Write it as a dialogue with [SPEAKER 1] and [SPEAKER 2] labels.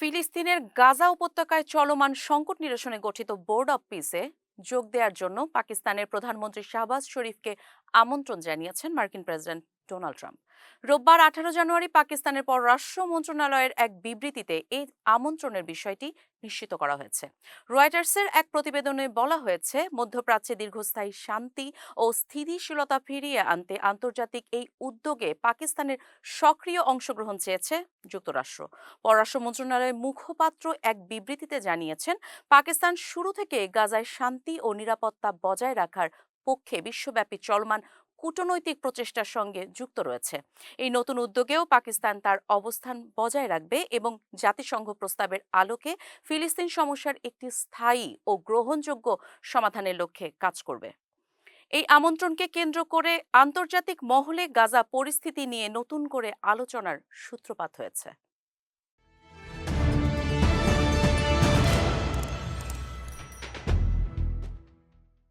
[SPEAKER 1] ফিলিস্তিনের গাজা উপত্যকায় চলমান সংকট নিরসনে গঠিত বোর্ড অব পিসে যোগ দেওয়ার জন্য পাকিস্তানের প্রধানমন্ত্রী শাহবাজ শরীফকে আমন্ত্রণ জানিয়েছেন মার্কিন প্রেসিডেন্ট ডোনাল্ড ট্রাম্প। রোববার 18 জানুয়ারি পাকিস্তানের পররাষ্ট্র মন্ত্রণালয়ের এক বিবৃতিতে এই আমন্ত্রণের বিষয়টি নিশ্চিত করা হয়েছে। রয়টার্সের এক প্রতিবেদনে বলা হয়েছে, মধ্যপ্রাচ্যে দীর্ঘস্থায়ী শান্তি ও স্থিতিশীলতা ফিরিয়ে আনতে আন্তর্জাতিক এই উদ্যোগে পাকিস্তানের সক্রিয় অংশগ্রহণ চেয়েছে যুক্তরাষ্ট্র। পররাষ্ট্র মন্ত্রণালয়ের মুখপাত্র এক বিবৃতিতে জানিয়েছেন, পাকিস্তান শুরু থেকে গাজায় শান্তি ও নিরাপত্তা বজায় রাখার পক্ষে বিশ্বব্যাপী চলমান কূটনৈতিক প্রচেষ্টার সঙ্গে যুক্ত রয়েছে। এই নতুন উদ্যোগেও পাকিস্তান তার অবস্থান বজায় রাখবে এবং জাতিসংঘ প্রস্তাবের আলোকে ফিলিস্তিন সমস্যার একটি স্থায়ী ও গ্রহণযোগ্য সমাধানের লক্ষ্যে কাজ করবে। এই আমন্ত্রণকে কেন্দ্র করে আন্তর্জাতিক মহলে গাজা পরিস্থিতি নিয়ে নতুন করে আলোচনার সূত্রপাত হয়েছে।